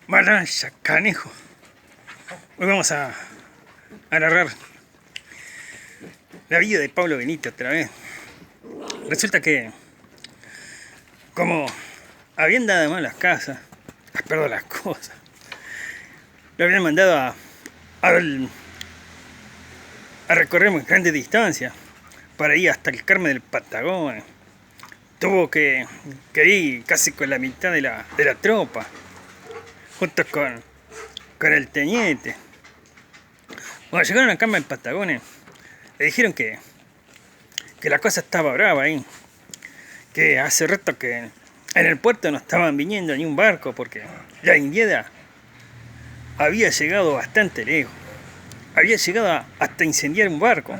Malaya, canejo. Hoy vamos a narrar la vida de Pablo Benito otra vez. Resulta que, como habían dado mal las casas, perdón, las cosas, lo habían mandado a recorrer muy grandes distancias para ir hasta el Carmen del Patagones. Tuvo que ir casi con la mitad de la tropa, junto con el teniente. Cuando llegaron al Carmen del Patagones, le dijeron que la cosa estaba brava ahí, que hace rato que en el puerto no estaban viniendo ni un barco, porque la Indiada había llegado bastante lejos, había llegado hasta incendiar un barco.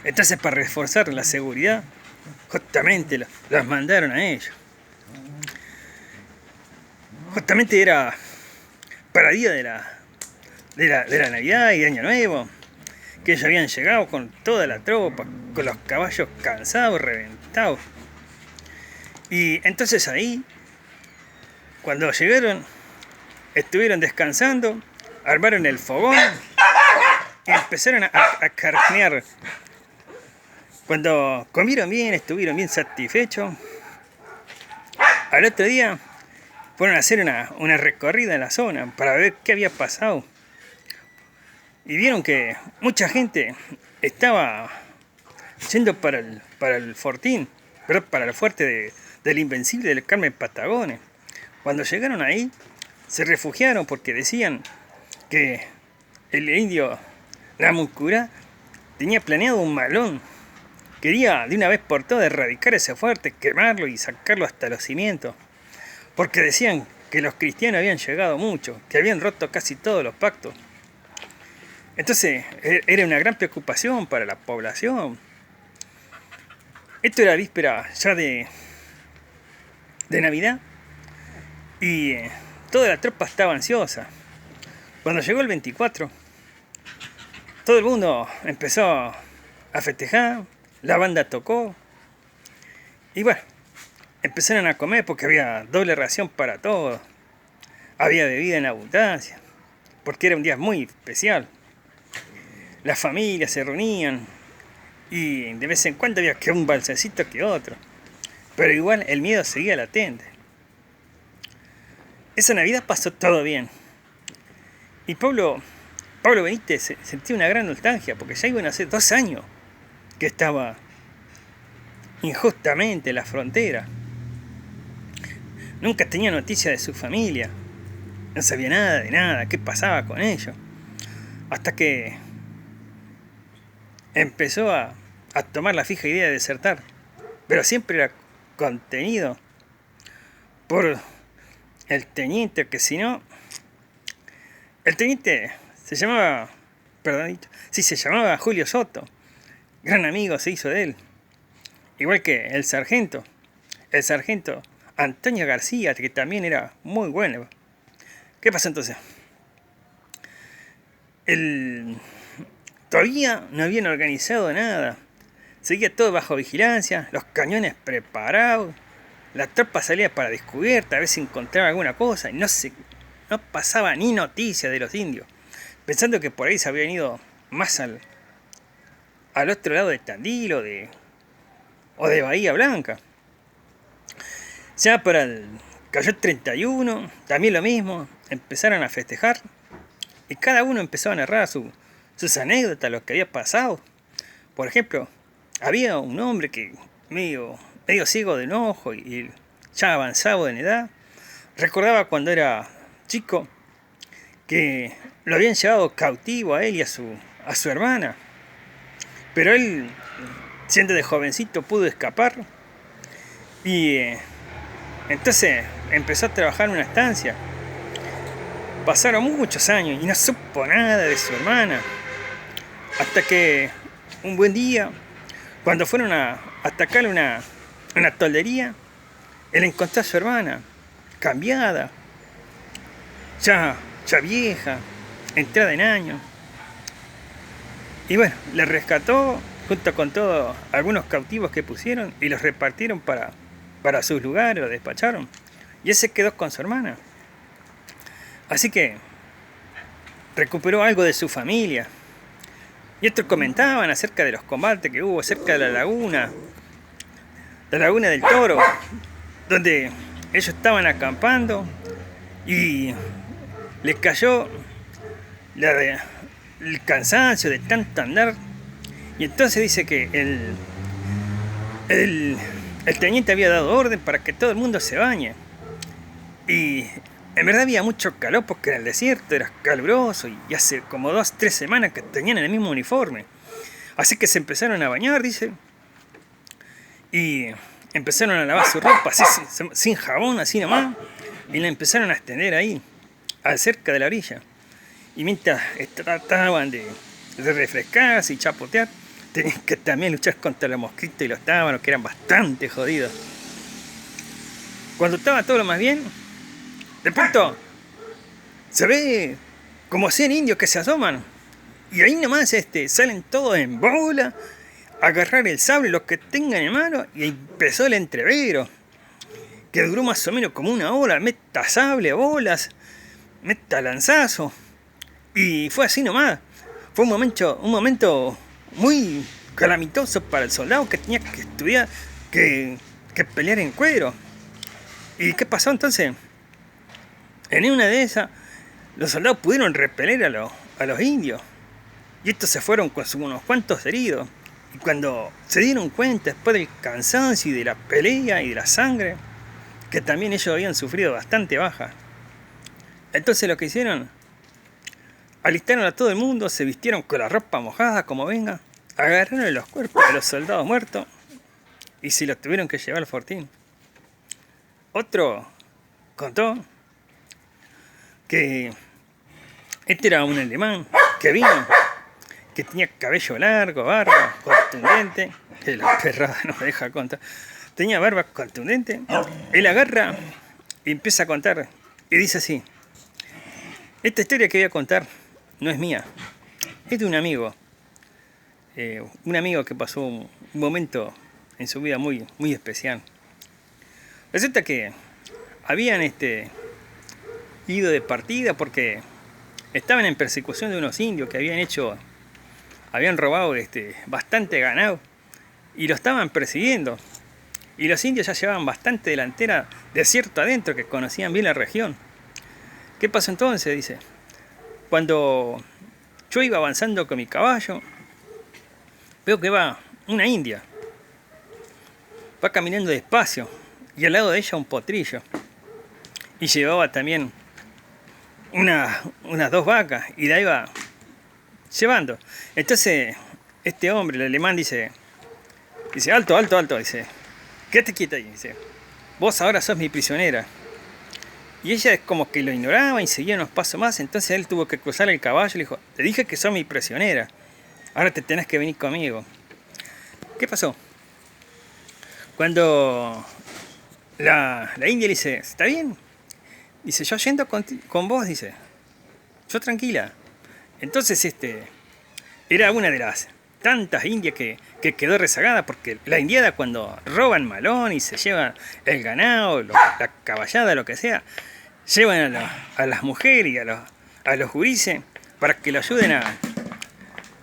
Entonces, para reforzar la seguridad, justamente las mandaron a ellos. Justamente era para el día de la Navidad y de Año Nuevo, que ellos habían llegado con toda la tropa, con los caballos cansados, reventados. Y entonces ahí, cuando llegaron, estuvieron descansando, armaron el fogón y empezaron a carnear. Cuando comieron bien, estuvieron bien satisfechos, al otro día fueron a hacer una recorrida en la zona para ver qué había pasado. Y vieron que mucha gente estaba yendo para el fortín, perdón, para el fuerte del Invencible del Carmen Patagones. Cuando llegaron ahí, se refugiaron porque decían que el indio Namuncurá tenía planeado un malón. Quería de una vez por todas erradicar ese fuerte, quemarlo y sacarlo hasta los cimientos. Porque decían que los cristianos habían llegado mucho, que habían roto casi todos los pactos. Entonces era una gran preocupación para la población. Esto era víspera ya de Navidad y toda la tropa estaba ansiosa. Cuando llegó el 24, todo el mundo empezó a festejar, la banda tocó y bueno, empezaron a comer porque había doble ración para todos. Había bebida en abundancia, porque era un día muy especial. Las familias se reunían y de vez en cuando había que un balsecito que otro. Pero igual el miedo seguía latente. Esa Navidad pasó todo bien. Y Pablo Benítez sentía una gran nostalgia porque ya iban a ser 2 años que estaba injustamente en la frontera. Nunca tenía noticia de su familia. No sabía nada de nada, qué pasaba con ellos. Hasta que empezó a tomar la fija idea de desertar. Pero siempre era contenido por el teniente, que si no... El teniente se llamaba Julio Soto. Gran amigo se hizo de él. Igual que el sargento Antonio García, que también era muy bueno. ¿Qué pasó entonces? Todavía no habían organizado nada. Seguía todo bajo vigilancia, los cañones preparados. La tropa salía para descubierta, a ver si encontraba alguna cosa. Y no pasaba ni noticia de los indios. Pensando que por ahí se habían ido más al otro lado de Tandil o de Bahía Blanca. Ya cayó el 31, también lo mismo. Empezaron a festejar. Y cada uno empezó a narrar sus anécdotas, lo que había pasado. Por ejemplo, había un hombre que medio ciego de un ojo y ya avanzado en edad. Recordaba cuando era chico que lo habían llevado cautivo a él y a su hermana. Pero él, siendo de jovencito, pudo escapar. Y entonces empezó a trabajar en una estancia. Pasaron muchos años y no supo nada de su hermana. Hasta que un buen día, cuando fueron a atacar una toldería, él encontró a su hermana, cambiada, ya vieja, entrada en años. Y bueno, le rescató junto con todos algunos cautivos que pusieron y los repartieron para sus lugares, los despacharon. Y él se quedó con su hermana. Así que recuperó algo de su familia. Y estos comentaban acerca de los combates que hubo cerca de la laguna del Toro, donde ellos estaban acampando y les cayó el cansancio de tanto andar. Y entonces dice que el teniente había dado orden para que todo el mundo se bañe. Y en verdad había mucho calor porque en el desierto era caluroso y hace como 2-3 semanas que tenían el mismo uniforme. Así que se empezaron a bañar, dice, y empezaron a lavar su ropa así, sin jabón, así nomás, y la empezaron a extender ahí, cerca de la orilla. Y mientras trataban de refrescarse y chapotear, tenían que también luchar contra los mosquitos y los tábanos, que eran bastante jodidos. Cuando estaba todo lo más bien, de pronto se ve como 100 indios que se asoman. Y ahí nomás salen todos en bola, a agarrar el sable, los que tengan en mano, y empezó el entrevero, que duró más o menos como 1 hora, meta sable, bolas, meta lanzazo. Y fue así nomás. Fue un momento muy calamitoso para el soldado que tenía que estudiar, que pelear en cuero. ¿Y qué pasó entonces? En una de esas, los soldados pudieron repeler a los indios. Y estos se fueron con unos cuantos heridos. Y cuando se dieron cuenta, después del cansancio y de la pelea y de la sangre, que también ellos habían sufrido bastante baja. Entonces lo que hicieron, alistaron a todo el mundo, se vistieron con la ropa mojada como venga, agarraron los cuerpos de los soldados muertos y se los tuvieron que llevar al fortín. Otro contó que este era un alemán que vino, que tenía cabello largo, barba contundente, que la perrada no me deja contar, tenía barba contundente. Él agarra y empieza a contar y dice así: esta historia que voy a contar no es mía, es de un amigo que pasó un momento en su vida muy, muy especial. Resulta que habían ido de partida porque estaban en persecución de unos indios que habían robado bastante ganado y lo estaban persiguiendo. Y los indios ya llevaban bastante delantera, desierto adentro, que conocían bien la región. ¿Qué pasó entonces? Dice: cuando yo iba avanzando con mi caballo, veo que va una india, va caminando despacio, y al lado de ella un potrillo, y llevaba también unas 2 vacas, y la iba llevando. Entonces este hombre, el alemán, dice: alto, alto, alto, dice, quédate quieta ahí, dice, vos ahora sos mi prisionera. Y ella es como que lo ignoraba y seguía unos pasos más. Entonces él tuvo que cruzar el caballo y le dijo: te dije que sos mi prisionera, ahora te tenés que venir conmigo. ¿Qué pasó? Cuando la india le dice: ¿está bien? Dice: yo yendo con vos, dice, yo tranquila. Entonces era una de las tantas indias que quedó rezagada, porque la indiada, cuando roban malón y se llevan el ganado, la caballada, lo que sea, llevan a las mujeres y a los gurises para que lo ayuden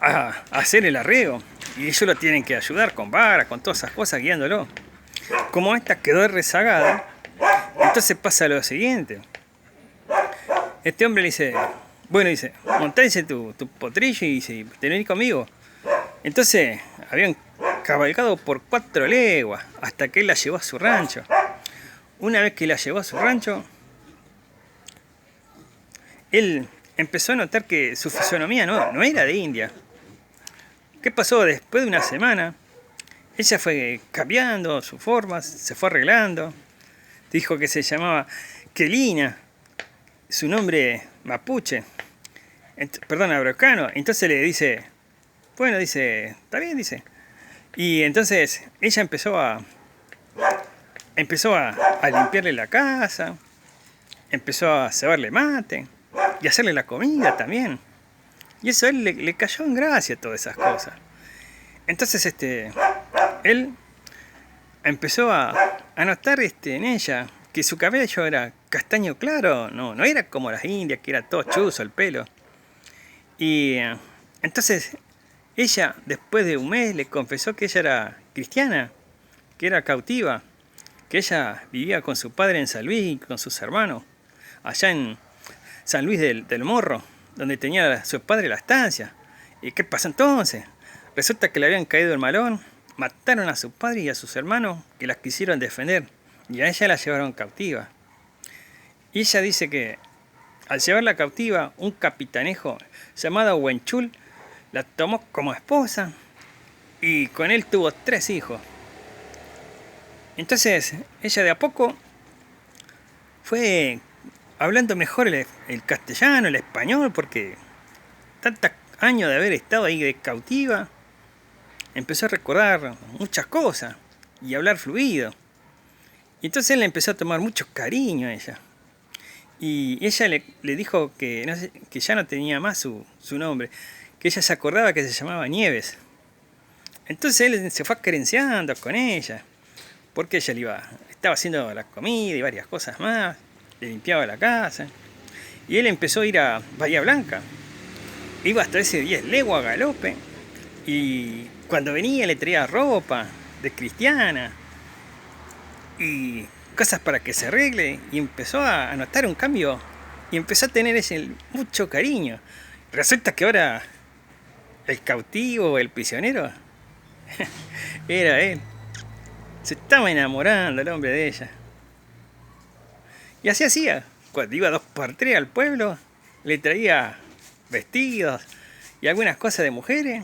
a hacer el arreo, y ellos lo tienen que ayudar con varas, con todas esas cosas, guiándolo. Como esta quedó rezagada, entonces pasa lo siguiente. Este hombre le dice: bueno, dice, montá, dice, tu potrillo y dice, ¿te venís conmigo? Entonces habían cabalgado por 4 leguas hasta que él la llevó a su rancho. Una vez que la llevó a su rancho, él empezó a notar que su fisonomía no era de india. ¿Qué pasó? Después de una semana, ella fue cambiando su forma, se fue arreglando. Dijo que se llamaba Kelina, su nombre mapuche, abrocano. Entonces le dice: bueno, dice, está bien, dice. Y entonces ella empezó a limpiarle la casa, empezó a cebarle mate y a hacerle la comida también. Y eso a él le cayó en gracia, todas esas cosas. Entonces él empezó a notar en ella que su cabello era castaño claro, no era como las indias, que era todo chuzo el pelo. Y entonces ella, después de un mes, le confesó que ella era cristiana, que era cautiva, que ella vivía con su padre en San Luis y con sus hermanos, allá en San Luis del Morro, donde tenía su padre la estancia. ¿Y qué pasó entonces? Resulta que le habían caído el malón, mataron a su padre y a sus hermanos que las quisieron defender, y a ella la llevaron cautiva. Y ella dice que al llevarla cautiva, un capitanejo llamado Huenchul la tomó como esposa y con él tuvo 3 hijos. Entonces ella de a poco fue hablando mejor el castellano, el español, porque tantos años de haber estado ahí de cautiva, empezó a recordar muchas cosas y a hablar fluido. Y entonces él le empezó a tomar mucho cariño a ella. Y ella le dijo que, no sé, que ya no tenía más su nombre, que ella se acordaba que se llamaba Nieves. Entonces él se fue acerenciando con ella, porque ella estaba haciendo la comida y varias cosas más, le limpiaba la casa. Y él empezó a ir a Bahía Blanca. Iba hasta ese 10 leguas a galope, y cuando venía le traía ropa de cristiana y cosas para que se arregle, y empezó a notar un cambio y empezó a tener mucho cariño. Resulta que ahora el cautivo, el prisionero, era él. Se estaba enamorando el hombre de ella. Y así hacía. Cuando iba 2x3 al pueblo, le traía vestidos y algunas cosas de mujeres,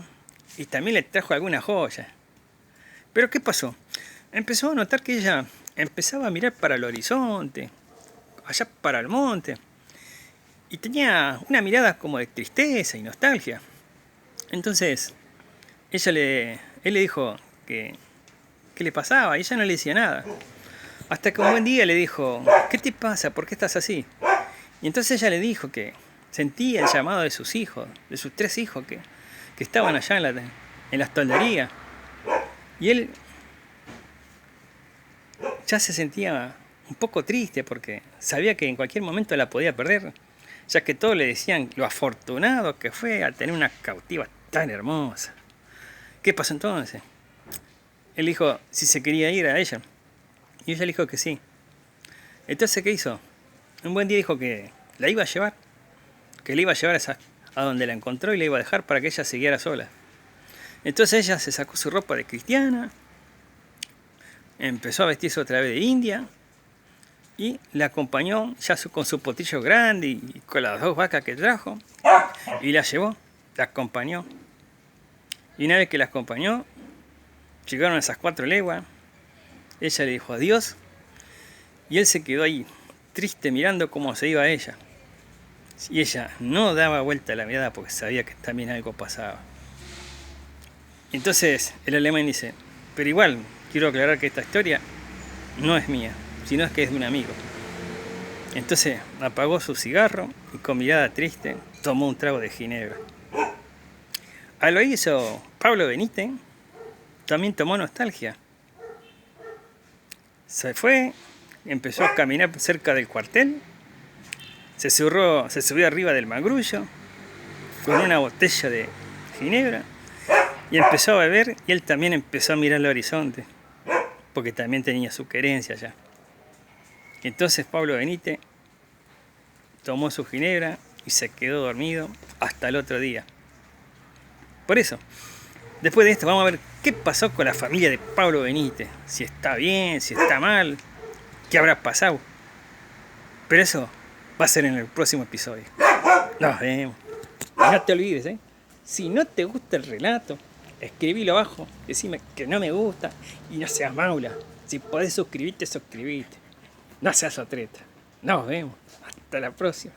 y también le trajo algunas joyas. Pero ¿qué pasó? Empezó a notar que ella empezaba a mirar para el horizonte, allá para el monte, y tenía una mirada como de tristeza y nostalgia. Entonces él le dijo que qué le pasaba, y ella no le decía nada. Hasta que un buen día le dijo: ¿qué te pasa? ¿Por qué estás así? Y entonces ella le dijo que sentía el llamado de sus hijos, de sus 3 hijos que estaban allá en la toldería. Y él ya se sentía un poco triste porque sabía que en cualquier momento la podía perder, ya que todos le decían lo afortunado que fue al tener una cautiva tan hermosa. ¿Qué pasó entonces? Él dijo si se quería ir a ella, y ella le dijo que sí. Entonces, ¿qué hizo? Un buen día dijo que la iba a llevar, que le iba a llevar a donde la encontró y la iba a dejar para que ella siguiera sola. Entonces ella se sacó su ropa de cristiana, empezó a vestirse otra vez de india, y la acompañó ya con su potillo grande y con las 2 vacas que trajo, y la llevó, la acompañó. Y una vez que la acompañó, llegaron a esas 4 leguas, ella le dijo adiós, y él se quedó ahí, triste, mirando cómo se iba ella. Y ella no daba vuelta a la mirada porque sabía que también algo pasaba. Entonces el alemán dice: pero igual, quiero aclarar que esta historia no es mía, sino es que es de un amigo. Entonces apagó su cigarro y con mirada triste tomó un trago de ginebra. Al oír eso, Pablo Benítez también tomó nostalgia. Se fue, empezó a caminar cerca del cuartel, se subió arriba del mangrullo con una botella de ginebra y empezó a beber, y él también empezó a mirar el horizonte, porque también tenía su querencia allá. Entonces Pablo Benítez tomó su ginebra y se quedó dormido hasta el otro día. Por eso, después de esto vamos a ver qué pasó con la familia de Pablo Benítez, si está bien, si está mal, qué habrá pasado. Pero eso va a ser en el próximo episodio. Nos vemos. Y no te olvides, si no te gusta el relato, escribilo abajo, decime que no me gusta y no seas maula. Si podés suscribirte, suscribite. No seas otreta. Nos vemos. Hasta la próxima.